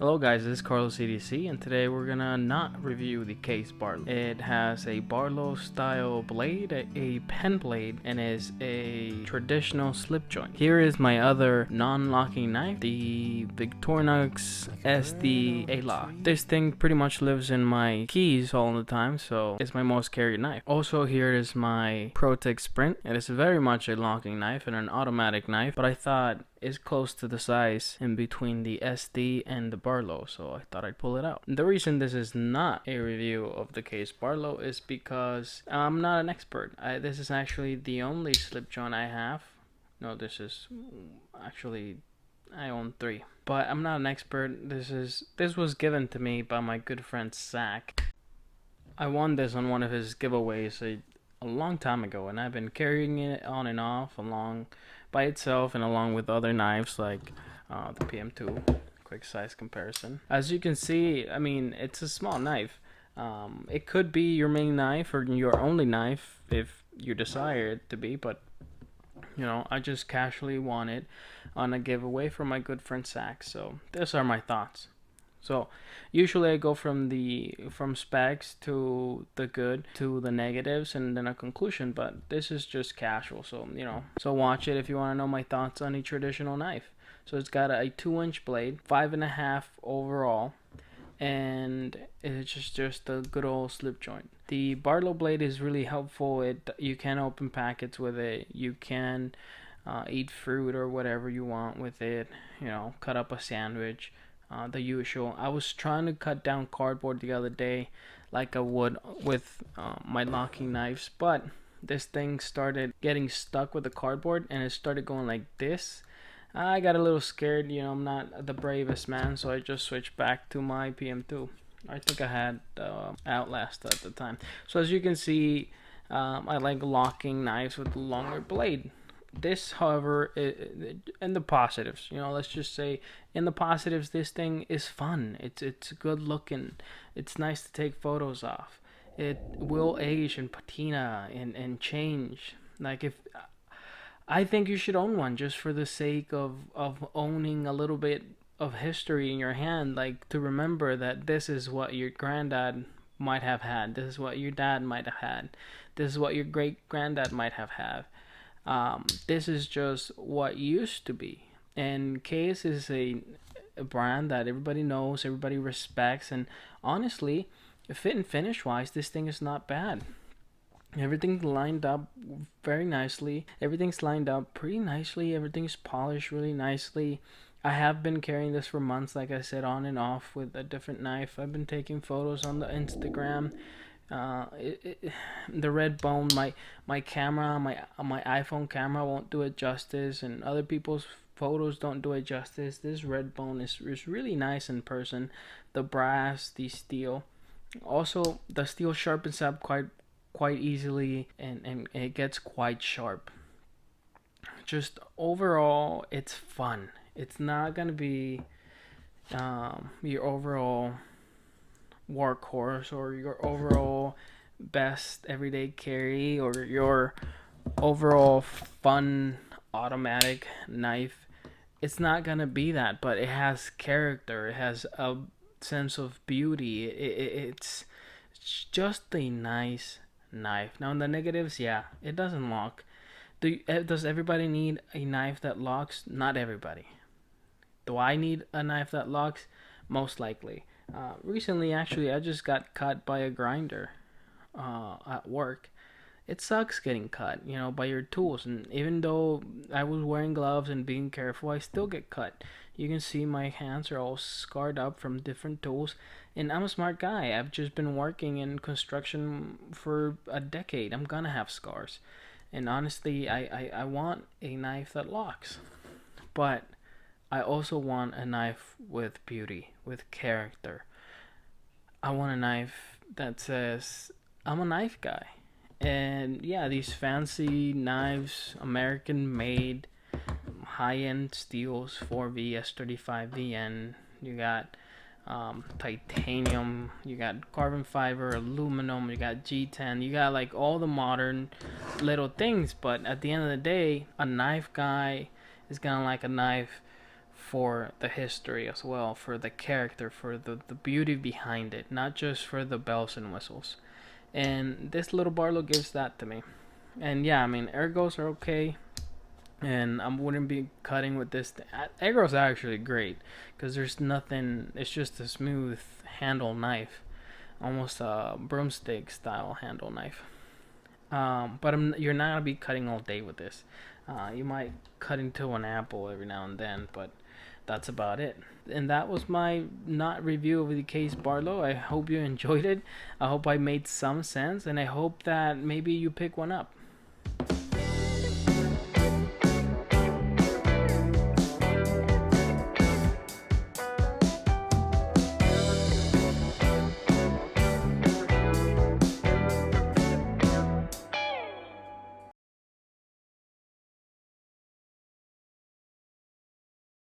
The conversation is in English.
Hello guys, this is Carlos CDC, and today we're gonna not review the case Barlow. It has a Barlow style blade, a pen blade, and is a traditional slip joint. Here is my other non-locking knife, the Victorinox SD A-Lock. This thing pretty much lives in my keys all the time, so it's my most carried knife. Also, here is my ProTech Sprint. It is very much a locking knife and an automatic knife, but I thought is close to the size in between the SD and the Barlow, so I thought I'd pull it out. The reason this is not a review of the case Barlow is because I'm not an expert. This is actually the only slip joint I have. No, this is actually I own 3, but I'm not an expert. This was given to me by my good friend Zach. I won this on one of his giveaways a long time ago, and I've been carrying it on and off along by itself and along with other knives like the PM2. Quick size comparison. As you can see, I mean, it's a small knife. It could be your main knife or your only knife if you desire it to be, but you know, I just casually won it on a giveaway from my good friend Zach. So these are my thoughts. So usually I go from specs to the good to the negatives and then a conclusion, but this is just casual. So so watch it if you want to know my thoughts on a traditional knife. So it's got a 2-inch blade, 5.5 overall, and it's just a good old slip joint. The Barlow blade is really helpful. You can open packets with it. You can eat fruit or whatever you want with it. Cut up a sandwich. The usual. I was trying to cut down cardboard the other day like I would with my locking knives, but this thing started getting stuck with the cardboard and it started going like this. I got a little scared. I'm not the bravest man, so I just switched back to my PM2. I think I had Outlast at the time. So as you can see, I like locking knives with a longer blade. This, however, in the positives, let's just say in the positives, this thing is fun. It's good looking. It's nice to take photos of. It will age and patina and change. Like if I think you should own one just for the sake of owning a little bit of history in your hand, like to remember that this is what your granddad might have had. This is what your dad might have had. This is what your great granddad might have had. This is just what used to be. And Case is a brand that everybody knows, everybody respects, and honestly, fit and finish wise, this thing is not bad. Everything's lined up very nicely. Everything's lined up pretty nicely. Everything's polished really nicely. I have been carrying this for months, like I said, on and off with a different knife. I've been taking photos on the Instagram. The red bone, my camera, my iPhone camera won't do it justice, and other people's photos don't do it justice. This red bone is really nice in person. The brass, the steel, also the steel sharpens up quite easily, and it gets quite sharp. Just overall, it's fun. It's not gonna be your overall workhorse or your overall best everyday carry or your overall fun automatic knife. It's not gonna be that, but it has character. It has a sense of beauty. It's just a nice knife. Now in the negatives, yeah, it doesn't lock. Does everybody need a knife that locks? Not everybody. Do I need a knife that locks? Most likely. Recently, actually, I just got cut by a grinder at work. It sucks getting cut, by your tools. And even though I was wearing gloves and being careful, I still get cut. You can see my hands are all scarred up from different tools. And I'm a smart guy. I've just been working in construction for a decade. I'm gonna have scars. And honestly, I want a knife that locks. But I also want a knife with beauty, with character. I want a knife that says, I'm a knife guy. And yeah, these fancy knives, American made, high end steels, 4V, S35VN. You got titanium, you got carbon fiber, aluminum, you got G10, you got like all the modern little things. But at the end of the day, a knife guy is gonna like a knife for the history as well, for the character, for the beauty behind it, not just for the bells and whistles. And this little Barlow gives that to me. And yeah, I mean, ergos are okay, and I wouldn't be cutting with this. Ergos are actually great because there's nothing. It's just a smooth handle knife, almost a broomstick style handle knife. But you're not gonna be cutting all day with this. You might cut into an apple every now and then, but that's about it. And that was my not review of the case Barlow. I hope you enjoyed it. I hope I made some sense, and I hope that maybe you pick one up.